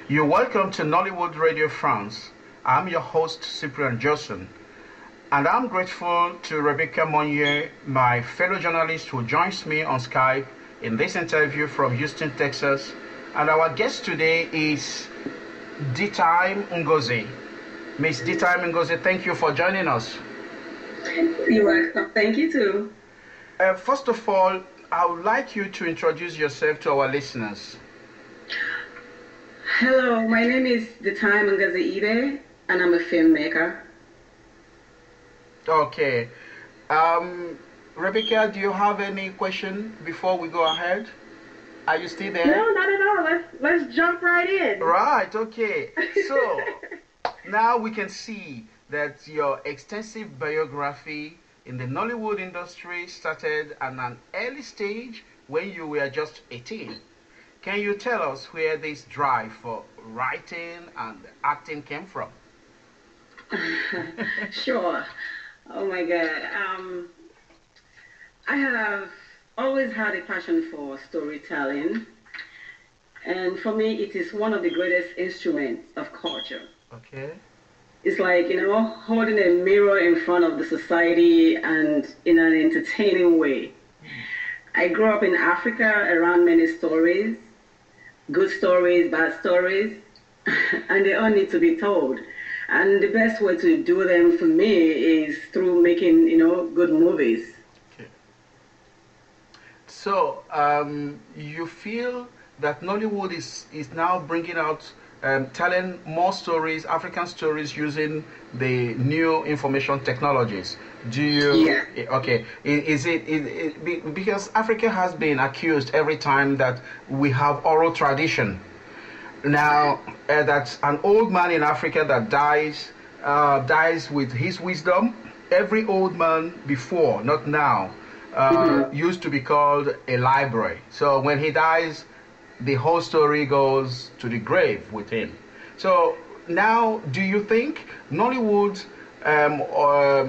You're welcome to Nollywood Radio France. I'm your host, Cyprian Johnson, and I'm grateful to Rebecca Monye, my fellow journalist who joins me on Skype in this interview from Houston, Texas. And our guest today is Dtymi Ngozi. Miss Dtymi Ngozi, thank you for joining us. You're welcome. Thank you too. First of all, I would like you to introduce yourself to our listeners. Hello, my name is Dtymi Ngozi Ibe, and I'm a filmmaker. Okay. Rebecca, do you have any question before we go ahead? Are you still there? No, not at all. Let's jump right in. Right, okay. So, now we can see that your extensive biography in the Nollywood industry started at an early stage when you were just 18. Can you tell us where this drive for writing and acting came from? Sure. Oh my God. I have always had a passion for storytelling. And for me, it is one of the greatest instruments of culture. Okay. It's like, holding a mirror in front of the society and in an entertaining way. I grew up in Africa around many stories, good stories, bad stories, and they all need to be told. And the best way to do them for me is through making, good movies. Okay. So, you feel that Nollywood is now bringing out, telling more stories, African stories, using the new information technologies. Do you? Yeah. Okay. Is it because Africa has been accused every time that we have oral tradition? Now, that an old man in Africa that dies with his wisdom. Every old man before, not now, used to be called a library. So when he dies, the whole story goes to the grave with him. So now, do you think Nollywood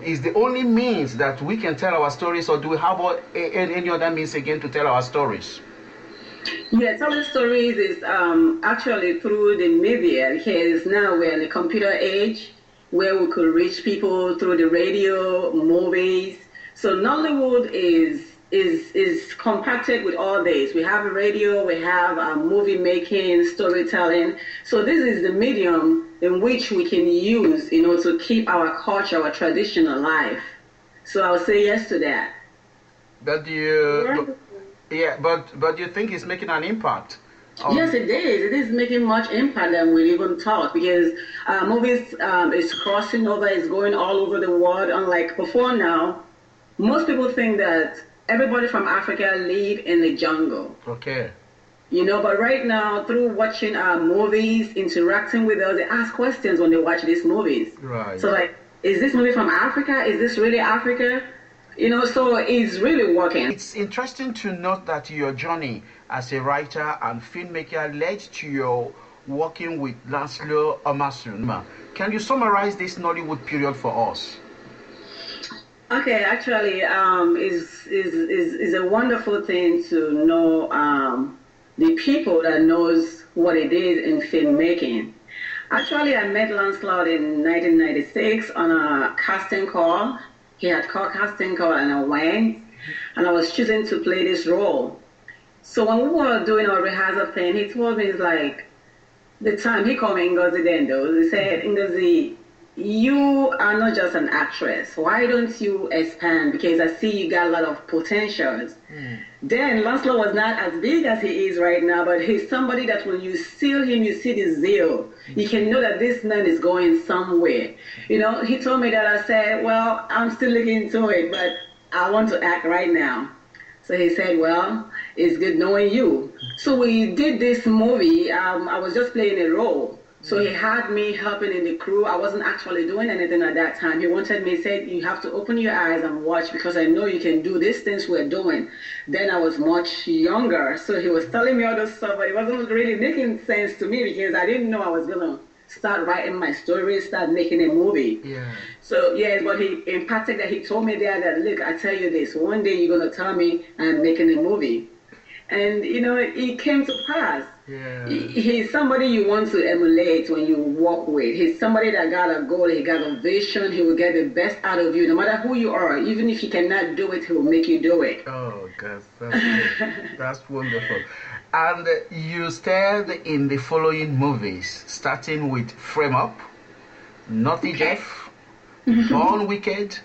is the only means that we can tell our stories, or do we have any other means again to tell our stories? Yeah, telling stories is actually through the media, because now we're in a computer age where we could reach people through the radio, movies. So Nollywood is compacted with all this. We have radio, we have movie making, storytelling. So this is the medium in which we can use, to keep our culture, our tradition alive. So I'll say yes to that. But but you think it's making an impact? Yes, it is. It is making much impact than we even thought, because movies is crossing over, is going all over the world. Unlike before now, most people think that everybody from Africa live in the jungle. Okay. But right now, through watching movies, interacting with us, they ask questions when they watch these movies. Right. So like, is this movie from Africa? Is this really Africa? So it's really working. It's interesting to note that your journey as a writer and filmmaker led to your working with Lancelot Imasuen. Can you summarize this Nollywood period for us? Okay, actually, is a wonderful thing to know the people that knows what it is in filmmaking. Actually, I met Lancelot in 1996 on a casting call. He had called casting call and I went, and I was choosing to play this role. So when we were doing our rehearsal thing, he told me, it's like, the time he called me Ngozi Dendo, he said, Ngozi, you are not just an actress. Why don't you expand? Because I see you got a lot of potentials. Then Lancelot was not as big as he is right now, but he's somebody that when you see him, you see the zeal. You can know that this man is going somewhere. He told me that. I said, well, I'm still looking into it, but I want to act right now. So he said, well, it's good knowing you. So we did this movie. I was just playing a role. So he had me helping in the crew. I wasn't actually doing anything at that time. He wanted me, said, you have to open your eyes and watch, because I know you can do these things we're doing. Then I was much younger. So he was telling me all this stuff, but it wasn't really making sense to me, because I didn't know I was going to start writing my story, start making a movie. Yeah. So, yes, but he impacted that. He told me there that, look, I tell you this, one day you're going to tell me I'm making a movie. And it came to pass. Yeah. He's somebody you want to emulate when you work with. He's somebody that got a goal, he got a vision, he will get the best out of you, no matter who you are. Even if you cannot do it, he will make you do it. Oh, God, that's good. That's wonderful. And you starred in the following movies, starting with Frame Up, Naughty Jeff, Born Wicked,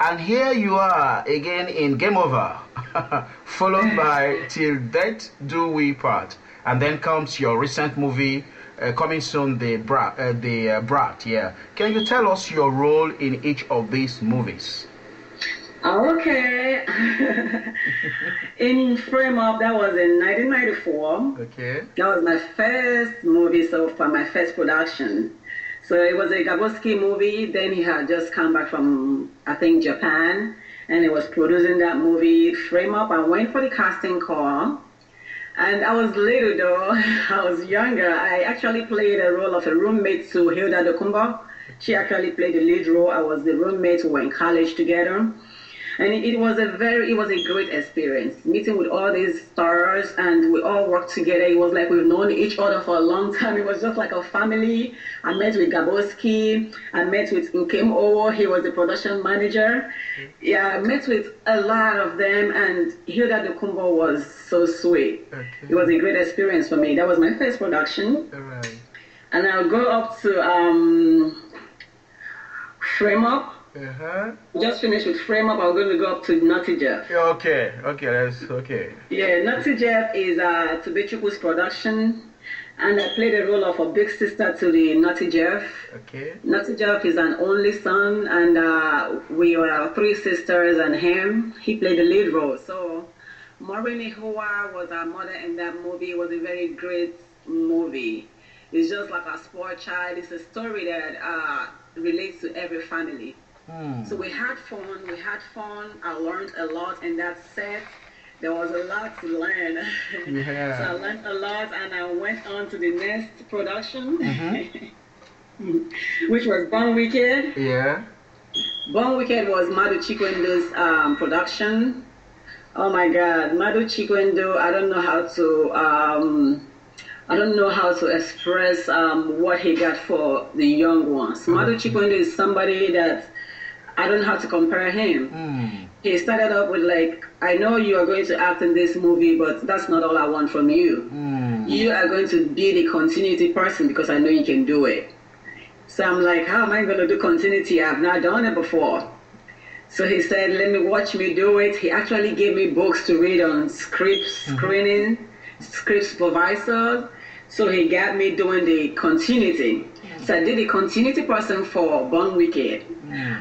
and here you are again in Game Over, followed by Till Death Do We Part. And then comes your recent movie, coming soon, the Brat. Yeah. Can you tell us your role in each of these movies? Okay. In Frame Up, that was in 1994. Okay. That was my first movie so far, my first production. So it was a Gaboski movie. Then he had just come back from, I think, Japan, and he was producing that movie, Frame Up. I went for the casting call. And I was little though, I was younger. I actually played a role of a roommate to Hilda Dokumba. She actually played the lead role. I was the roommate. We were in college together. And it was a great experience, meeting with all these stars, and we all worked together. It was like we've known each other for a long time. It was just like a family. I met with Gaboski. I met with Nkem Owo. He was the production manager. Yeah, I met with a lot of them, and Hilda Dokumba was so sweet. Okay. It was a great experience for me. That was my first production. All right. And I'll go up to Frame Up. Just finished with Frame Up. I'm going to go up to Naughty Jeff. Okay, that's okay. Yeah, Naughty Jeff is Tobechukwu's production, and I played the role of a big sister to the Naughty Jeff. Okay. Naughty Jeff is an only son, and we were three sisters and him. He played the lead role. So Maureen Ihua was our mother in that movie. It was a very great movie. It's just like a spoiled child. It's a story that relates to every family. So we had fun. I learned a lot in that set. There was a lot to learn. Yeah. So I learned a lot, and I went on to the next production, which was Born Wicked. Yeah. Born Wicked was Madu Chikwendu's production. Oh my God, Madu Chikwendu, I don't know how to express what he got for the young ones. Madu Chikwendu is somebody that I don't know how to compare him. He started up with like, I know you are going to act in this movie, but that's not all I want from you. You are going to be the continuity person because I know you can do it. So I'm like, how am I going to do continuity? I've not done it before. So he said, watch me do it. He actually gave me books to read on script screening, script supervisor. So he got me doing the continuity. So I did the continuity person for Born Wicked.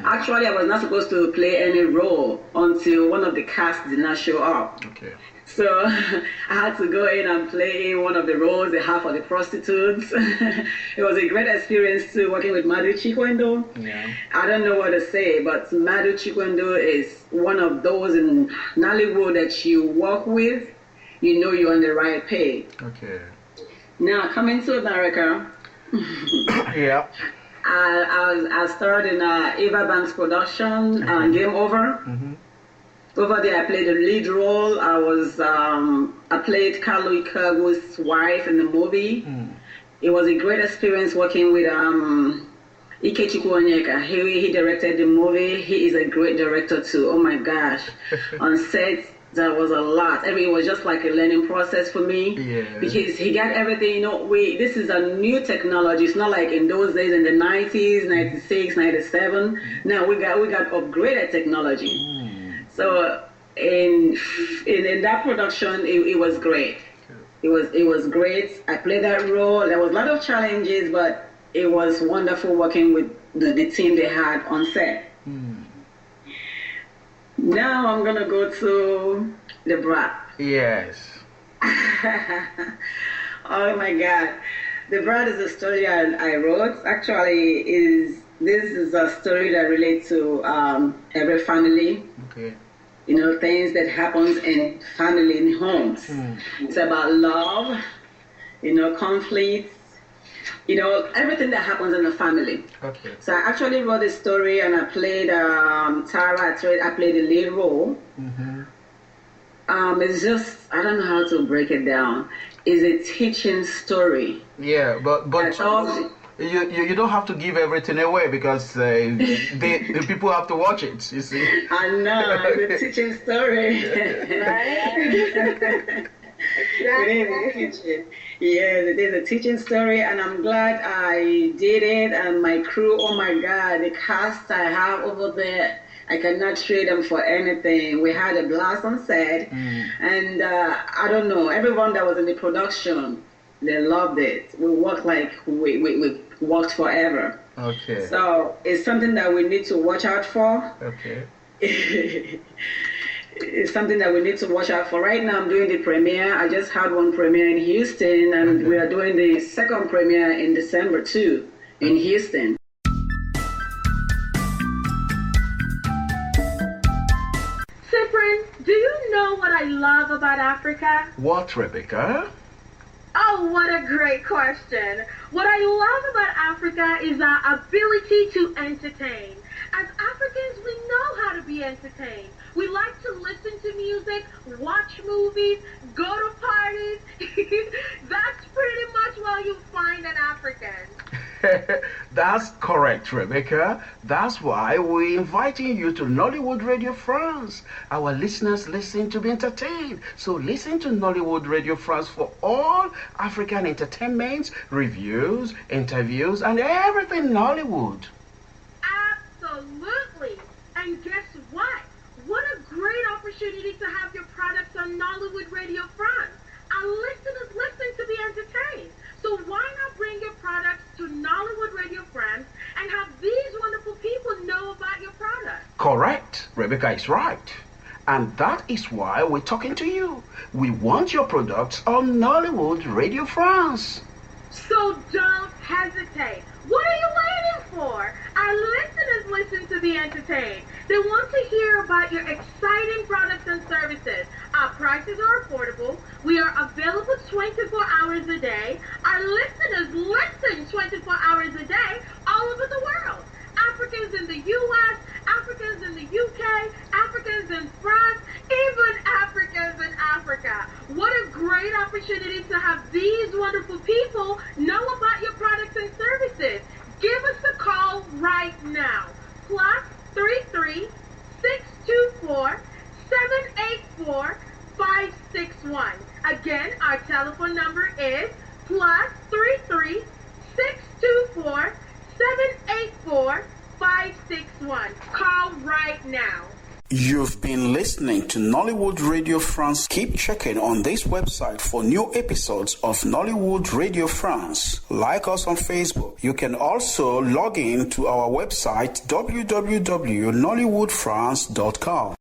Actually, I was not supposed to play any role until one of the cast did not show up. Okay. So I had to go in and play in one of the roles, the half of the prostitutes. It was a great experience too, working with Madu Chikwendu. Yeah. I don't know what to say, but Madu Chikwendu is one of those in Nollywood that you work with, you know you're on the right page. Okay. Now, coming to America, Yeah. I starred in Eva Banks' production, Game Over. Over there, I played the lead role. I played Carlo Ikagu's wife in the movie. It was a great experience working with Ikechukwu Onyeka. He directed the movie. He is a great director too. Oh my gosh. On set, there was a lot. I mean, it was just like a learning process for me. Yeah. Because he got everything, this is a new technology. It's not like in those days in the 90s, 96, 97. Now we got upgraded technology. So in that production, it was great. It was great. I played that role. There was a lot of challenges, but it was wonderful working with the team they had on set. Now I'm gonna go to the Brat. Yes. Oh my God, the Brat is a story I wrote. Actually, this is a story that relates to every family. Okay. Things that happens in family, in homes. It's about love, conflicts, everything that happens in the family. Okay. So I actually wrote a story, and I played Tara. I played the lead role. It's just, I don't know how to break it down. It's a teaching story. Yeah, but you don't have to give everything away because the people have to watch it, you see. I know, it's a teaching story. Right? It is a teaching. Yes, it is a teaching story, and I'm glad I did it. And my crew, oh my God, the cast I have over there, I cannot trade them for anything. We had a blast on set, and I don't know, everyone that was in the production, they loved it. We worked like we worked forever. Okay. So it's something that we need to watch out for. Okay. It's something that we need to watch out for. Right now, I'm doing the premiere. I just had one premiere in Houston, and we are doing the second premiere in December too, in Houston. Cyprian, do you know what I love about Africa? What, Rebecca? Oh, what a great question. What I love about Africa is our ability to entertain. As Africans, we know how to be entertained. We like to listen to music, watch movies, go to parties. That's pretty much what you find an African. That's correct, Rebecca. That's why we're inviting you to Nollywood Radio France. Our listeners listen to be entertained. So listen to Nollywood Radio France for all African entertainment, reviews, interviews, and everything Nollywood. Absolutely. And guess what? What a great opportunity to have your products on Nollywood Radio France. Our listeners listen to be entertained. So why not bring your products to Nollywood Radio France and have these wonderful people know about your product? Correct. Rebecca is right. And that is why we're talking to you. We want your products on Nollywood Radio France. So don't hesitate. What are you waiting for? Our listeners listen to be entertained. They want to hear about your exciting products and services. Our prices are affordable. We are available 24 hours a day. Our listeners listen 24 hours a day all over the world. Africans in the U.S., Africans in the UK, Africans in France, even Africans in Africa. What a great opportunity to have these wonderful people know about your products and services. Give us a call right now. +33 624 784 561. Again, our telephone number is +33 624 784 561. Call right now. You've been listening to Nollywood Radio France. Keep checking on this website for new episodes of Nollywood Radio France. Like us on Facebook. You can also log in to our website www.nollywoodfrance.com.